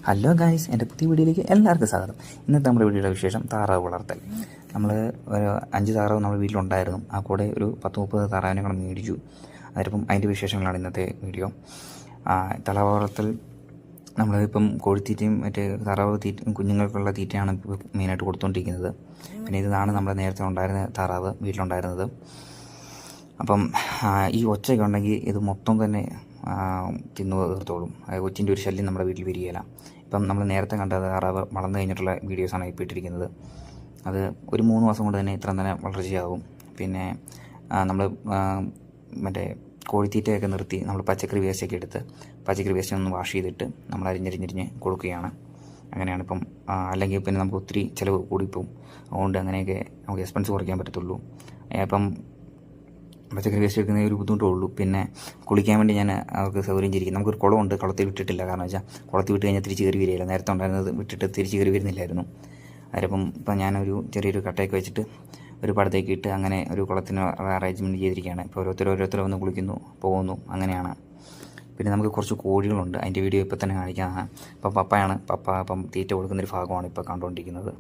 Hello guys, എൻ്റെ പുതിയ വീഡിയോയിലേക്ക് എല്ലാവർക്കും സ്വാഗതം. ഇന്നത്തെ നമ്മുടെ വീഡിയോയുടെ വിശേഷം താറാവ് വളർത്തൽ. നമ്മൾ ഒരു 5 താറാവ് നമ്മുടെ വീട്ടിലുണ്ടായിരുന്നു. ആ കൂടെ ഒരു 10-30 താറാവിനെ കൂടെ മേടിച്ചു. അതിപ്പം അതിൻ്റെ വിശേഷങ്ങളാണ് ഇന്നത്തെ വീഡിയോ. താറാവ് വളർത്തൽ നമ്മളിപ്പം കോഴിത്തീറ്റയും മറ്റേ താറാവ് കുഞ്ഞുങ്ങൾക്കുള്ള തീറ്റയാണ് മെയിനായിട്ട് കൊടുത്തുകൊണ്ടിരിക്കുന്നത്. പിന്നെ ഇതാണ് നമ്മുടെ നേരത്തെ ഉണ്ടായിരുന്ന താറാവ് വീട്ടിലുണ്ടായിരുന്നത്. അപ്പം ഈ ഒച്ചയൊക്കെ ഉണ്ടെങ്കിൽ ഇത് മൊത്തം തന്നെ തിന്നു തീർത്തോളും. കൊച്ചിൻ്റെ ഒരു ശല്യം നമ്മുടെ വീട്ടിൽ വരികയില്ല. ഇപ്പം നമ്മൾ നേരത്തെ കണ്ട താറാവ് വളർന്നു കഴിഞ്ഞിട്ടുള്ള വീഡിയോസാണ് ഇപ്പോൾ ഇട്ടിരിക്കുന്നത്. അത് ഒരു 3 മാസം കൊണ്ട് തന്നെ ഇത്ര തന്നെ വളർച്ചയാകും. പിന്നെ നമ്മൾ മറ്റേ കോഴിത്തീറ്റയൊക്കെ നിർത്തി നമ്മൾ പച്ചക്കറി വേസ്റ്റൊക്കെ എടുത്ത് പച്ചക്കറി വേസ്റ്റ് ഒന്ന് വാഷ് ചെയ്തിട്ട് നമ്മൾ അരിഞ്ഞരിഞ്ഞിരിഞ്ഞ് കൊടുക്കുകയാണ്. അങ്ങനെയാണ് ഇപ്പം. അല്ലെങ്കിൽ പിന്നെ നമുക്ക് ഒത്തിരി ചിലവ് കൂടിപ്പോവും. അതുകൊണ്ട് അങ്ങനെയൊക്കെ നമുക്ക് എക്സ്പെൻസ് കുറയ്ക്കാൻ പറ്റത്തുള്ളൂ. ഇപ്പം പച്ചക്കറി വേസ്റ്റ് എടുക്കുന്ന ഒരു ബുദ്ധിമുട്ടേ ഉള്ളൂ. പിന്നെ കുളിക്കാൻ വേണ്ടി ഞാൻ അവർക്ക് സൗകര്യം ചെയ്തിരിക്കും. നമുക്കൊരു കുളമുണ്ട്, കുളത്തിൽ വിട്ടിട്ടില്ല. കാരണം വെച്ചാൽ കുളത്തിൽ വിട്ട് കഴിഞ്ഞാൽ തിരിച്ച് കയറി വരികയില്ല. നേരത്തെ ഉണ്ടായിരുന്നത് വിട്ടിട്ട് തിരിച്ച് കയറി വരുന്നില്ലായിരുന്നു. അതിപ്പം ഇപ്പം ഞാനൊരു ചെറിയൊരു കട്ടയൊക്കെ വെച്ചിട്ട് ഒരു പടത്തേക്ക് ഇട്ട് അങ്ങനെ ഒരു കുളത്തിന് അറേഞ്ച്മെൻറ്റ് ചെയ്തിരിക്കുകയാണ്. ഇപ്പോൾ ഓരോരുത്തർ വന്ന് കുളിക്കുന്നു, പോകുന്നു, അങ്ങനെയാണ്. പിന്നെ നമുക്ക് കുറച്ച് കോഴികളുണ്ട്. അതിൻ്റെ വീഡിയോ ഇപ്പോൾ തന്നെ കാണിക്കാനാണ്. ഇപ്പം പപ്പ ഇപ്പം തീറ്റ കൊടുക്കുന്നൊരു ഭാഗമാണ് ഇപ്പോൾ കണ്ടുകൊണ്ടിരിക്കുന്നത്.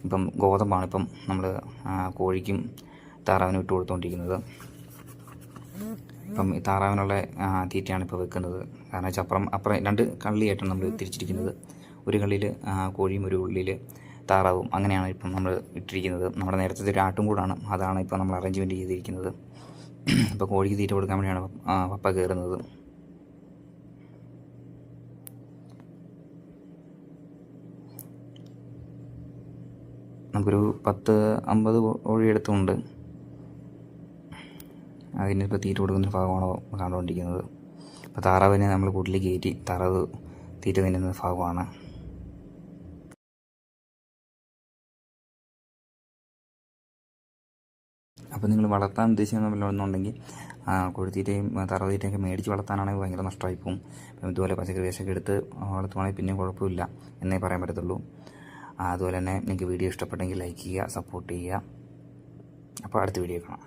ഇപ്പം ഗോതമ്പാണ് ഇപ്പം നമ്മൾ കോഴിക്കും താറാവിന് ഇട്ട് കൊടുത്തുകൊണ്ടിരിക്കുന്നത്. ഇപ്പം ഈ താറാവിനുള്ള തീറ്റയാണ് ഇപ്പോൾ വെക്കുന്നത്. കാരണം വെച്ചാൽ അപ്പുറം 2 കള്ളിയായിട്ടാണ് നമ്മൾ തിരിച്ചിരിക്കുന്നത്. ഒരു കള്ളിയിൽ കോഴിയും ഒരു കള്ളിയിൽ താറാവും, അങ്ങനെയാണ് ഇപ്പം നമ്മൾ ഇട്ടിരിക്കുന്നത്. നമ്മുടെ നേരത്തെ ഒരു ആട്ടും കൂടാണ്, അതാണ് ഇപ്പോൾ നമ്മൾ അറേഞ്ച്മെൻറ്റ് ചെയ്തിരിക്കുന്നത്. ഇപ്പോൾ കോഴിക്ക് തീറ്റ കൊടുക്കാൻ വേണ്ടിയാണ് പപ്പ കയറുന്നത്. നമുക്കൊരു 10-50 കോഴിയെടുത്തുണ്ട്. അതിനിപ്പോൾ തീറ്റ കൊടുക്കുന്ന ഭാഗമാണ് കണ്ടുകൊണ്ടിരിക്കുന്നത്. അപ്പോൾ താറാവിനെ നമ്മൾ കൂട്ടിലേക്ക് കയറ്റി താറാവ് തീറ്റ തിന്നുന്ന ഭാഗമാണ്. അപ്പോൾ നിങ്ങൾ വളർത്താൻ ഉദ്ദേശിക്കുന്നുണ്ടെങ്കിൽ കോഴിത്തീറ്റയും താറാവ് തീറ്റയൊക്കെ മേടിച്ച് വളർത്താനാണെങ്കിൽ ഭയങ്കര നഷ്ടമായി പോകും. അപ്പം ഇതുപോലെ പച്ചക്കറി വേസ്റ്റൊക്കെ എടുത്ത് വളർത്തുവാണെങ്കിൽ പിന്നെയും കുഴപ്പമില്ല എന്നേ പറയാൻ പറ്റത്തുള്ളൂ. അതുപോലെ തന്നെ നിങ്ങൾക്ക് വീഡിയോ ഇഷ്ടപ്പെട്ടെങ്കിൽ ലൈക്ക് ചെയ്യുക, സപ്പോർട്ട് ചെയ്യുക. അപ്പോൾ അടുത്ത വീഡിയോ കാണാം.